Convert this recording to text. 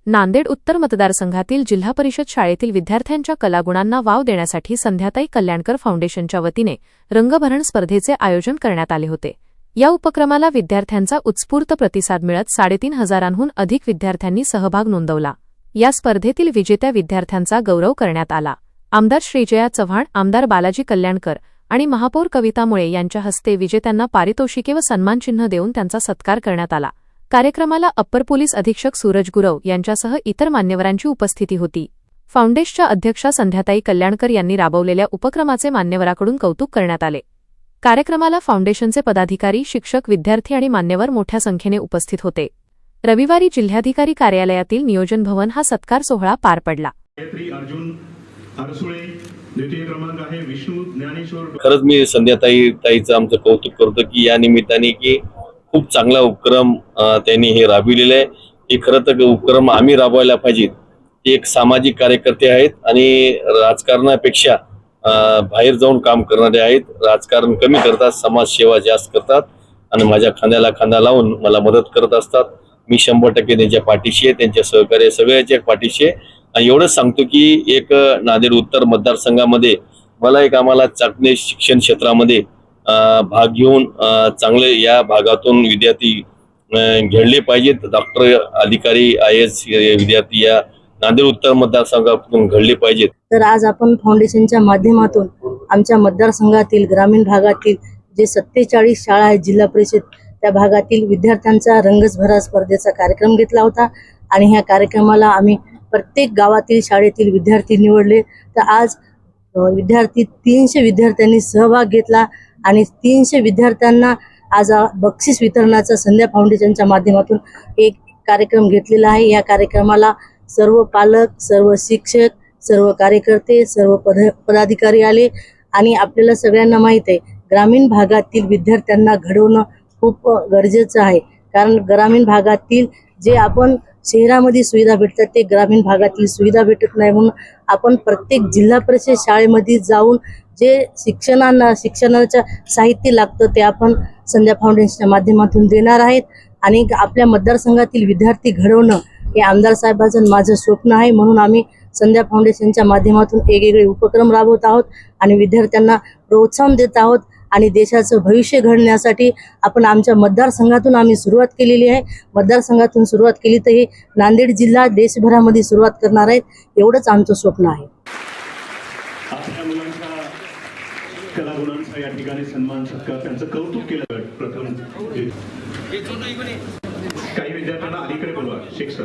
नांदेड उत्तर मतदारसंघातील जिल्हा परिषद शाळेतील विद्यार्थ्यांच्या कलागुणांना वाव देण्यासाठी संध्याताई कल्याणकर फाउंडेशनच्या वतीने रंगभरण स्पर्धेचे आयोजन करण्यात आले होते। या उपक्रमाला विद्यार्थ्यांचा उत्स्फूर्त प्रतिसाद मिळत 3,500हून अधिक विद्यार्थ्यांनी सहभाग नोंदवला। या स्पर्धेतील विजेत्या विद्यार्थ्यांचा गौरव करण्यात आला। आमदार श्रीजया चव्हाण, आमदार बालाजी कल्याणकर आणि महापौर कविता मुळे यांच्या हस्ते विजेत्यांना पारितोषिके व सन्मानचिन्ह देऊन त्यांचा सत्कार करण्यात आला। कार्यक्रमाला अप्पर पोलीस अधीक्षक सूरज गुरव यांच्यासह इतर मान्यवरांची उपस्थिती होती। फाउंडेशनच्या अध्यक्षा संध्याताई कल्याणकर यांनी राबवलेल्या उपक्रमाचे मान्यवराकडून कौतुक करण्यात आले। कार्यक्रमाला फाउंडेशनचे पदाधिकारी, शिक्षक, विद्यार्थी आणि मान्यवर मोठ्या संख्येने उपस्थित होते। रविवारी जिल्हाधिकारी कार्यालयातील नियोजन भवन हा सत्कार सोहळा पार पडला। खरंच मी संध्याताईचं आमचं कौतुक करतो की या निमित्ताने की खूप चांगला उपक्रम त्यांनी हे राबविलेला आहे। हे खरं तर उपक्रम आम्ही राबवायला पाहिजे। ते एक सामाजिक कार्यकर्ते आहेत आणि राजकारणापेक्षा बाहेर जाऊन काम करणारे आहेत। राजकारण कमी करतात, समाजसेवा जास्त करतात आणि माझ्या खांद्याला खांदा लावून मला मदत करत असतात। मी 100% त्यांच्या पाठीशी आहे, त्यांच्या सहकार्य सगळ्याच्या पाठीशी आहे। आणि एवढंच सांगतो की एक नांदेड उत्तर मतदारसंघामध्ये मला एक आम्हाला चांगले शिक्षण क्षेत्रामध्ये भाग घेऊन चांगले या भागातून विद्यार्थी घडले पाहिजेत। डॉक्टर, अधिकारी, IAS विद्यार्थी या नांदेड उत्तर मतदारसंघातून घडले पाहिजेत। तर आज आपण फाउंडेशनच्या माध्यमातून आमच्या मतदारसंघातील ग्रामीण भागातील जे 47 शाळा आहेत जिल्हा परिषद, त्या भागातील विद्यार्थ्यांचा रंगभरण स्पर्धेचा कार्यक्रम घेतला होता आणि ह्या कार्यक्रमाला आम्ही प्रत्येक गावातील शाळेतील विद्यार्थी निवडले। तर आज विद्यार्थी 300 विद्यार्थ्यांनी सहभाग घेतला आणि 300 विद्यार्थ्यांना आज बक्षीस वितरणाचा संध्या फाउंडेशनच्या माध्यमातून एक कार्यक्रम घेतलेला आहे। या कार्यक्रमाला सर्व पालक, सर्व शिक्षक, सर्व कार्यकर्ते, सर्व पदाधिकारी आले आणि आपल्याला सगळ्यांना माहित आहे ग्रामीण भागातील विद्यार्थ्यांना घडवणं खूप गरजेचं आहे। कारण ग्रामीण भागातील जे आपण शहरामध्ये सुविधा भेटतात ते ग्रामीण भागातील सुविधा भेटत नाही, म्हणून आपण प्रत्येक जिल्हा परिषद शाळेमध्ये जाऊन जे शिक्षणाचं साहित्य लागतं ते आपण संध्या फाउंडेशनच्या माध्यमातून देणार आहेत आणि आपल्या मतदारसंघातील विद्यार्थी घडवणं हे आमदार साहेबांचं माझं स्वप्न आहे। म्हणून आम्ही संध्या फाउंडेशनच्या माध्यमातून वेगवेगळे उपक्रम राबवत आहोत आणि विद्यार्थ्यांना प्रोत्साहन देत आहोत आणि देशाचं भविष्य घडण्यासाठी आपण आमच्या मतदारसंघातून आम्ही सुरुवात केलेली आहे। मतदारसंघातून सुरुवात केली तर हे नांदेड जिल्हा देशभरामध्ये सुरुवात करणार आहेत, एवढंच आमचं स्वप्न आहे। आपल्या मुलांच्या कलागुणांचा या ठिकाणी सन्मान सत्कार त्यांचं कौतुक केलं। प्रथम काही विद्यार्थ्यांना अलीकडे बोलवा, शिक्षक